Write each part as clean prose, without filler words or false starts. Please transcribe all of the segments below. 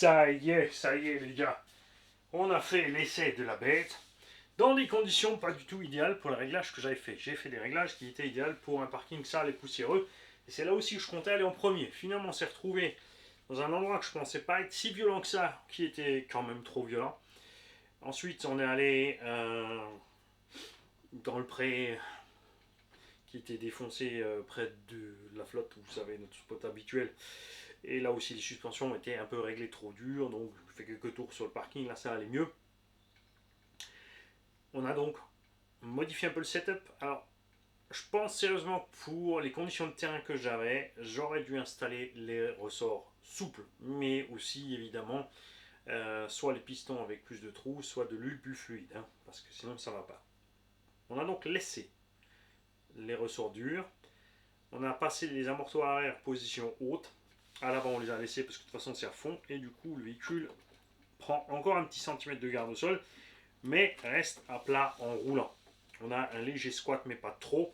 Ça y est les gars. On a fait l'essai de la bête dans des conditions pas du tout idéales pour le réglage que j'avais fait. J'ai fait des réglages qui étaient idéaux pour un parking sale et poussiéreux. Et c'est là aussi que je comptais aller en premier. Finalement, on s'est retrouvé dans un endroit que je pensais pas être si violent que ça, qui était quand même trop violent. Ensuite, on est allé dans le pré qui était défoncé près de la flotte, vous savez, notre spot habituel. Et là aussi, les suspensions étaient un peu réglées trop dures, donc je fais quelques tours sur le parking, là ça allait mieux. On a donc modifié un peu le setup. Alors, je pense sérieusement pour les conditions de terrain que j'aurais dû installer les ressorts souples, mais aussi évidemment soit les pistons avec plus de trous, soit de l'huile plus fluide, hein, parce que sinon ça ne va pas. On a donc laissé les ressorts durs. On a passé les amortisseurs arrière position haute. À l'avant, on les a laissés parce que de toute façon c'est à fond, et du coup le véhicule prend encore un petit centimètre de garde au sol, mais reste à plat en roulant. On a un léger squat, mais pas trop.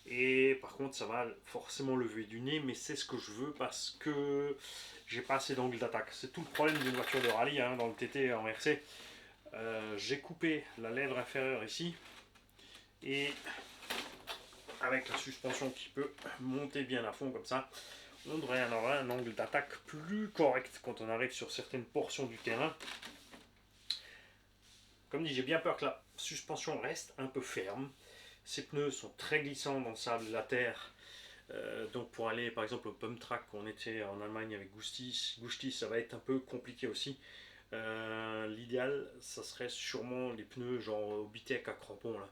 Et par contre, ça va forcément lever du nez, mais c'est ce que je veux parce que j'ai pas assez d'angle d'attaque. C'est tout le problème d'une voiture de rallye, hein, dans le TT en RC. J'ai coupé la lèvre inférieure ici, et avec la suspension qui peut monter bien à fond comme ça, on devrait avoir un angle d'attaque plus correct quand on arrive sur certaines portions du terrain. Comme dit, j'ai bien peur que la suspension reste un peu ferme. Ces pneus sont très glissants dans le sable de la terre. Donc pour aller par exemple au pump track, on était en Allemagne avec Gusti, ça va être un peu compliqué aussi. L'idéal, ça serait sûrement les pneus genre Obitech à crampons là.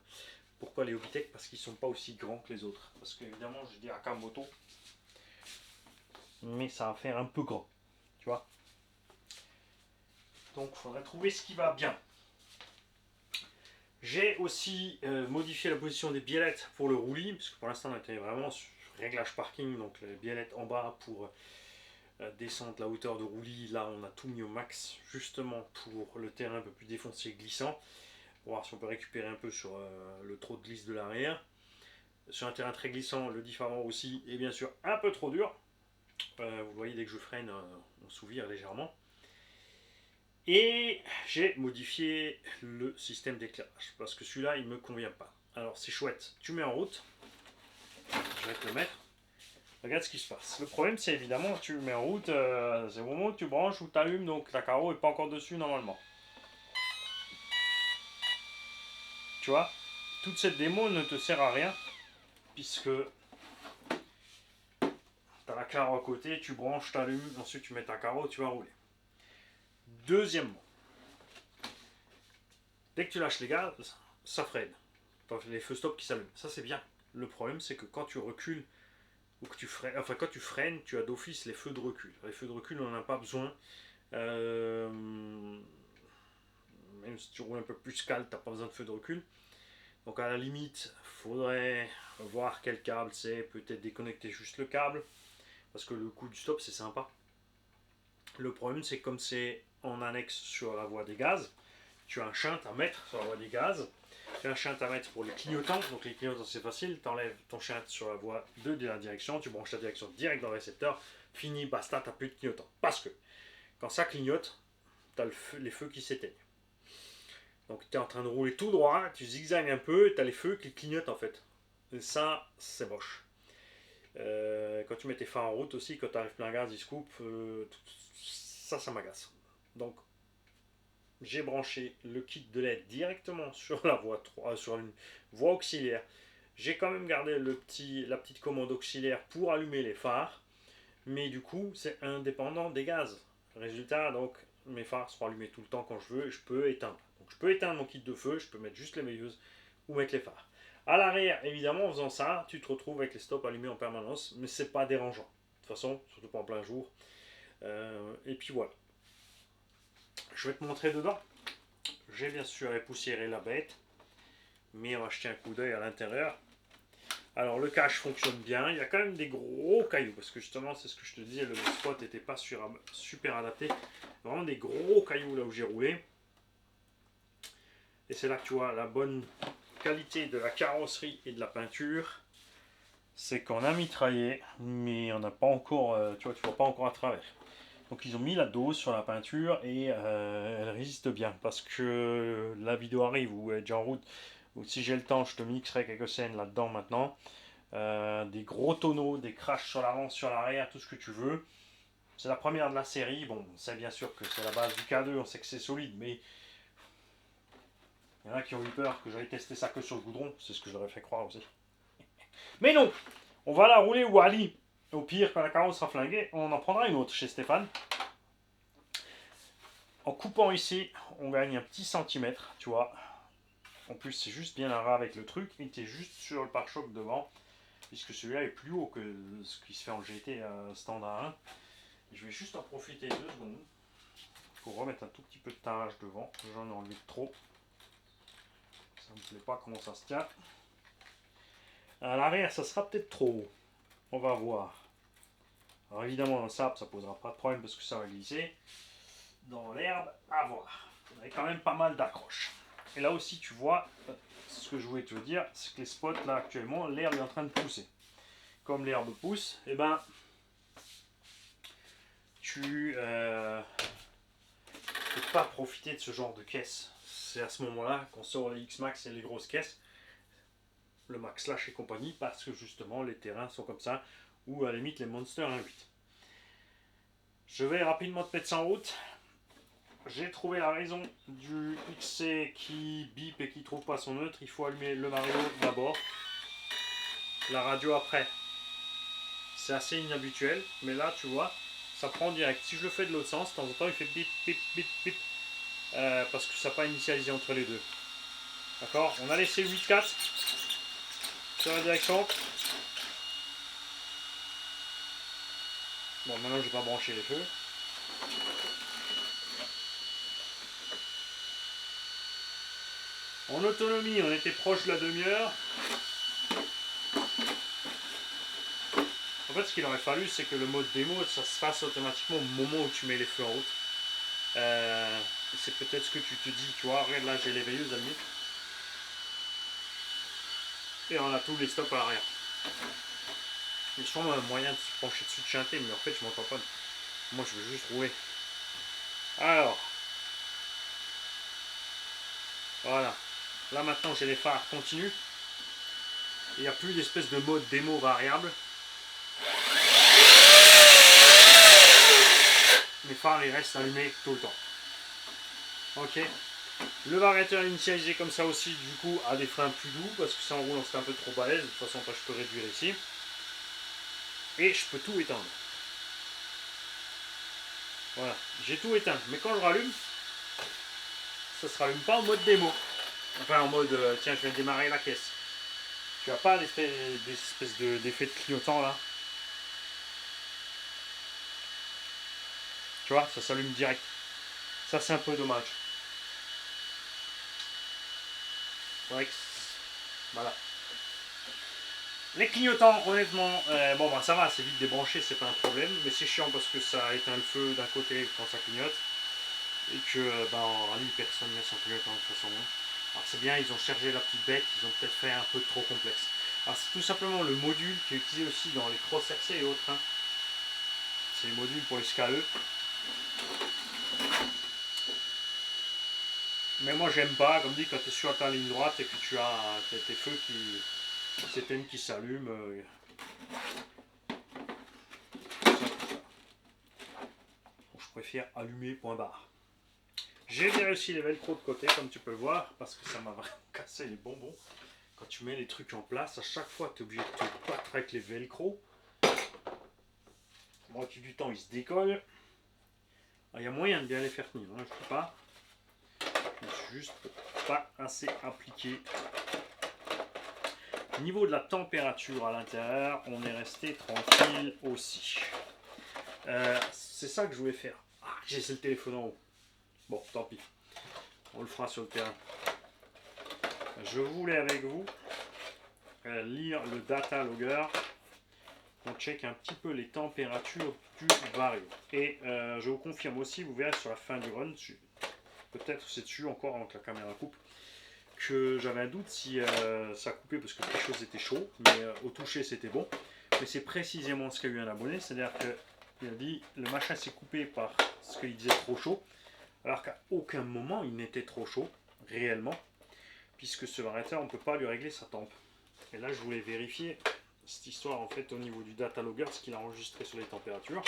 Pourquoi les Obitech? Parce qu'ils ne sont pas aussi grands que les autres. Parce que évidemment, je dis Akamoto, mais ça va faire un peu grand, tu vois. Donc il faudrait trouver ce qui va bien. J'ai aussi modifié la position des biellettes pour le roulis, parce que pour l'instant on était vraiment sur réglage parking, donc les biellettes en bas pour descendre la hauteur de roulis. Là on a tout mis au max, justement pour le terrain un peu plus défoncé et glissant, pour voir si on peut récupérer un peu sur le trop de glisse de l'arrière. Sur un terrain très glissant, le diff avant aussi est bien sûr un peu trop dur. Vous voyez, dès que je freine, on s'ouvre légèrement. Et j'ai modifié le système d'éclairage parce que celui-là il me convient pas. Alors c'est chouette, tu mets en route, je vais te le mettre. Regarde ce qui se passe. Le problème c'est évidemment tu mets en route, c'est au moment où tu branches ou tu allumes, donc la carreau est pas encore dessus normalement. Tu vois, toute cette démo ne te sert à rien puisque tu as la carreau à côté, tu branches, tu allumes, ensuite tu mets ta carreau, tu vas rouler. Deuxièmement, dès que tu lâches les gaz, ça freine. Les feux stop qui s'allument. Ça c'est bien. Le problème c'est que quand tu recules ou que tu freines, enfin quand tu freines, tu as d'office les feux de recul. Les feux de recul, on n'en a pas besoin. Même si tu roules un peu plus calme, tu n'as pas besoin de feux de recul. Donc à la limite, faudrait voir quel câble c'est, peut-être déconnecter juste le câble, parce que le coup du stop c'est sympa. Le problème c'est que comme c'est en annexe sur la voie des gaz, tu as un shunt à mettre sur la voie des gaz. Tu as un shunt à mettre pour les clignotants. Donc les clignotants c'est facile, tu enlèves ton shunt sur la voie 2 de la direction, tu branches la direction direct dans le récepteur, fini, basta, tu n'as plus de clignotants. Parce que quand ça clignote, tu as les feux qui s'éteignent. Donc tu es en train de rouler tout droit, tu zigzags un peu et tu as les feux qui clignotent en fait. Et ça, c'est moche. Quand tu mets tes phares en route aussi, quand tu arrives plein gaz, ils se coupent. Ça m'agace. Donc j'ai branché le kit de LED directement sur la voie 3, sur une voie auxiliaire. J'ai quand même gardé la petite commande auxiliaire pour allumer les phares, mais du coup c'est indépendant des gaz. Résultat, donc mes phares seront allumés tout le temps quand je veux et je peux éteindre. Donc je peux éteindre mon kit de feu, je peux mettre juste les veilleuses ou mettre les phares. À l'arrière, évidemment, en faisant ça, tu te retrouves avec les stops allumés en permanence, mais c'est pas dérangeant. De toute façon, surtout pas en plein jour. Et puis voilà. Je vais te montrer dedans. J'ai bien sûr époussiéré la bête, mais on va jeter un coup d'œil à l'intérieur. Alors le cache fonctionne bien, il y a quand même des gros cailloux, parce que justement c'est ce que je te disais, le spot n'était pas super adapté. Vraiment des gros cailloux là où j'ai roulé. Et c'est là que tu vois la bonne qualité de la carrosserie et de la peinture. C'est qu'on a mitraillé, mais on n'a pas encore, tu vois pas encore à travers. Donc ils ont mis la dose sur la peinture et elle résiste bien. Parce que la vidéo arrive ou elle est déjà en route. Ou si j'ai le temps, je te mixerai quelques scènes là-dedans maintenant. Des gros tonneaux, des crashs sur l'avant, sur l'arrière, tout ce que tu veux. C'est la première de la série. Bon, on sait bien sûr que c'est la base du K2, on sait que c'est solide, mais il y en a qui ont eu peur que j'allais tester ça que sur le goudron. C'est ce que je leur ai fait croire aussi. Mais non, on va la rouler ou Ali. Au pire, quand la carrosse sera flinguée, on en prendra une autre chez Stéphane. En coupant ici, on gagne un petit centimètre, tu vois. En plus, c'est juste bien un ras avec le truc. Il était juste sur le pare-choc devant. Puisque celui-là est plus haut que ce qui se fait en GT standard 1. Je vais juste en profiter 2 secondes pour remettre un tout petit peu de tarage devant. J'en ai enlevé trop. Ça ne me plaît pas comment ça se tient. À l'arrière, ça sera peut-être trop haut. On va voir. Alors évidemment, dans le sable, ça posera pas de problème parce que ça va glisser. Dans l'herbe, à voir. Il y a quand même pas mal d'accroches. Et là aussi, tu vois, ce que je voulais te dire, c'est que les spots, là, actuellement, l'herbe est en train de pousser. Comme l'herbe pousse, et ben, tu ne peux pas profiter de ce genre de caisse. C'est à ce moment-là qu'on sort les X-Max et les grosses caisses, le Max Slash et compagnie, parce que justement, les terrains sont comme ça, ou à la limite, les Monster 1.8. Je vais rapidement te mettre ça en route. J'ai trouvé la raison du XC qui bip et qui trouve pas son neutre. Il faut allumer le Mario d'abord, la radio après. C'est assez inhabituel, mais là tu vois, ça prend direct. Si je le fais de l'autre sens, de temps en temps il fait bip bip bip bip, parce que ça n'a pas initialisé entre les deux. D'accord. On a laissé 8.4 sur la direction. Bon, maintenant je vais pas brancher les feux. En autonomie, on était proche de la demi-heure. En fait, ce qu'il aurait fallu, c'est que le mode démo, ça se fasse automatiquement au moment où tu mets les feux en route. C'est peut-être ce que tu te dis, tu vois. Regarde, là, j'ai les veilleuses allumées. Et on a tous les stops à l'arrière. Il y a sûrement un moyen de se pencher dessus de chanter, mais en fait, je m'entends pas. Moi, je veux juste rouler. Alors. Voilà. Là, maintenant, j'ai les phares continus. Il n'y a plus d'espèce de mode démo variable. Mes phares, ils restent allumés tout le temps. Ok. Le variateur initialisé comme ça aussi, du coup, a des freins plus doux, parce que ça en roulant, c'est un peu trop balèze. De toute façon, je peux réduire ici. Et je peux tout éteindre. Voilà, j'ai tout éteint. Mais quand je rallume, ça ne se rallume pas en mode démo. Enfin, en mode, tiens, je viens de démarrer la caisse. Tu n'as pas d'espèce d'effet de clignotant là. Tu vois, ça s'allume direct. Ça, c'est un peu dommage. Voilà. Les clignotants, honnêtement, bon bah ça va, c'est vite débranché, c'est pas un problème, mais c'est chiant parce que ça éteint le feu d'un côté quand ça clignote, et que en rallye personne ne met son clignotant de toute façon. Alors c'est bien, ils ont chargé la petite bête, ils ont peut-être fait un peu trop complexe. Alors c'est tout simplement le module qui est utilisé aussi dans les cross RC et autres. Hein. C'est le module pour les SKE. Mais moi j'aime pas, comme dit, quand tu es sur ta ligne droite et que tu as tes feux qui s'éteignent, qui s'allument. Je préfère allumer point barre. J'ai viré aussi les velcro de côté comme tu peux le voir parce que ça m'a vraiment cassé les bonbons. Quand tu mets les trucs en place, à chaque fois tu es obligé de te battre avec les velcro. Moitié du temps ils se décollent. Il y a moyen de bien les faire tenir, hein, je ne sais pas. Je suis juste pas assez appliqué. Au niveau de la température à l'intérieur, on est resté tranquille aussi. C'est ça que je voulais faire. Ah, j'ai laissé le téléphone en haut. Bon, tant pis. On le fera sur le terrain. Je voulais avec vous lire le data logger. On check un petit peu les températures du vario. Et je vous confirme aussi, vous verrez sur la fin du run, peut-être c'est dessus encore avant que la caméra coupe, que j'avais un doute si ça coupait parce que quelque chose était chaud, mais au toucher c'était bon. Mais c'est précisément ce qu'a eu un abonné, c'est-à-dire que Il a dit le machin s'est coupé parce qu'il disait trop chaud, alors qu'à aucun moment il n'était trop chaud, réellement, puisque ce variateur, on ne peut pas lui régler sa temp. Et là, je voulais vérifier cette histoire en fait au niveau du data logger, ce qu'il a enregistré sur les températures.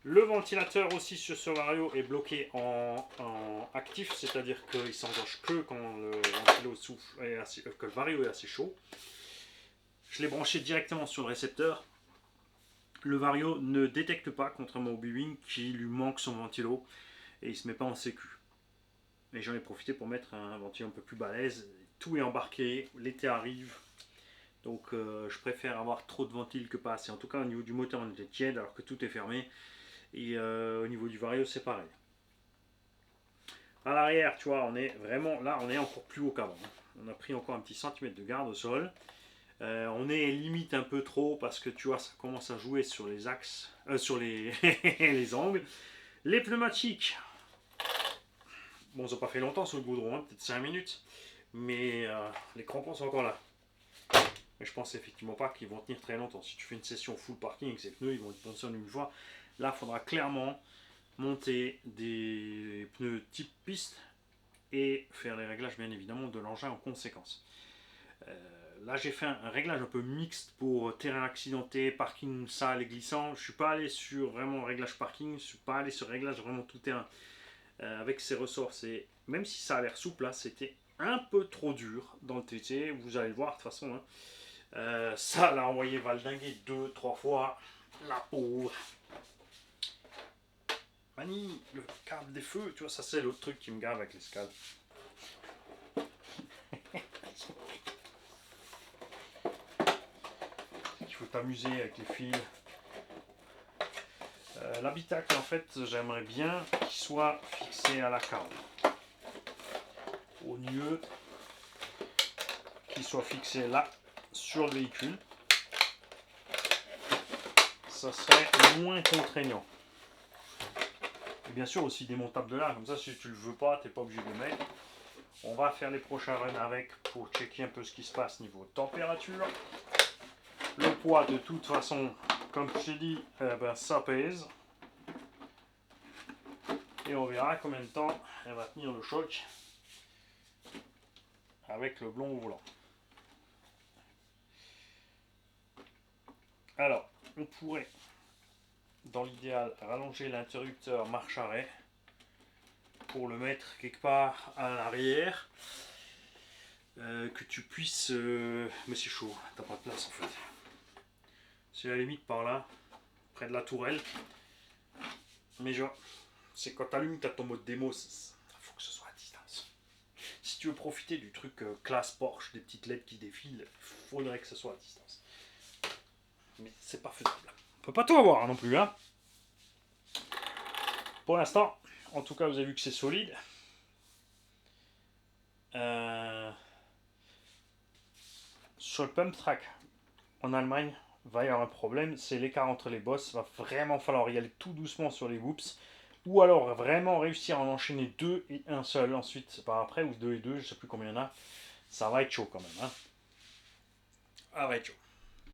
Le ventilateur aussi sur ce Vario est bloqué en actif, c'est-à-dire qu'il s'engage que quand le ventilo souffle, que le Vario est assez chaud. Je l'ai branché directement sur le récepteur. Le Vario ne détecte pas, contrairement au B-Wing, qui lui manque son ventilo et il ne se met pas en sécu. Et j'en ai profité pour mettre un ventilo un peu plus balèze. Tout est embarqué, l'été arrive. Donc je préfère avoir trop de ventiles que pas assez. En tout cas au niveau du moteur on était tiède alors que tout est fermé. Et au niveau du Vario c'est pareil. À l'arrière tu vois on est vraiment là, on est encore plus haut qu'avant. On a pris encore un petit centimètre de garde au sol. On est limite un peu trop parce que tu vois ça commence à jouer sur les axes, sur les, les angles. Les pneumatiques. Bon ça n'a pas fait longtemps sur le goudron, hein, peut-être 5 minutes. Mais les crampons sont encore là. Mais je pense effectivement pas qu'ils vont tenir très longtemps. Si tu fais une session full parking avec ces pneus, ils vont être pensés en une fois. Là, il faudra clairement monter des pneus type piste et faire les réglages bien évidemment de l'engin en conséquence. Là, j'ai fait un réglage un peu mixte pour terrain accidenté, parking sale et glissant. Je ne suis pas allé sur vraiment réglage parking, je ne suis pas allé sur réglage vraiment tout terrain avec ces ressorts. Même si ça a l'air souple, là, c'était un peu trop dur dans le TT. Vous allez le voir de toute façon. Hein. Ça l'a envoyé valdinguer 2-3 fois. La pauvre. Mani, le câble des feux, tu vois, ça c'est l'autre truc qui me gave avec l'escale. Il faut t'amuser avec les fils. L'habitacle, en fait, j'aimerais bien qu'il soit fixé à la carte. Au lieu qu'il soit fixé là, sur le véhicule. Ça serait moins contraignant. Et bien sûr aussi démontable de là, comme ça si tu le veux pas, tu n'es pas obligé de le mettre. On va faire les prochains runs avec pour checker un peu ce qui se passe niveau température. Le poids de toute façon, comme je t'ai dit, ça pèse. Et on verra combien de temps elle va tenir le choc avec le blond au volant. Alors, on pourrait, dans l'idéal, rallonger l'interrupteur marche-arrêt pour le mettre quelque part à l'arrière. Que tu puisses... mais c'est chaud, t'as pas de place en fait. C'est à la limite par là, près de la tourelle. Mais genre, c'est quand t'allumes, t'as ton mode démo, faut que ce soit à distance. Si tu veux profiter du truc classe Porsche, des petites LED qui défilent, il faudrait que ce soit à distance. Mais c'est pas faisable. On peut pas tout avoir non plus, hein. Pour l'instant, en tout cas, vous avez vu que c'est solide. Sur le pump track, en Allemagne, va y avoir un problème, c'est l'écart entre les bosses. Va vraiment falloir y aller tout doucement sur les whoops. Ou alors vraiment réussir à en enchaîner deux et un seul. Ensuite, par après, ou deux et deux, je sais plus combien il y en a. Ça va être chaud quand même. Hein. Ça va être chaud.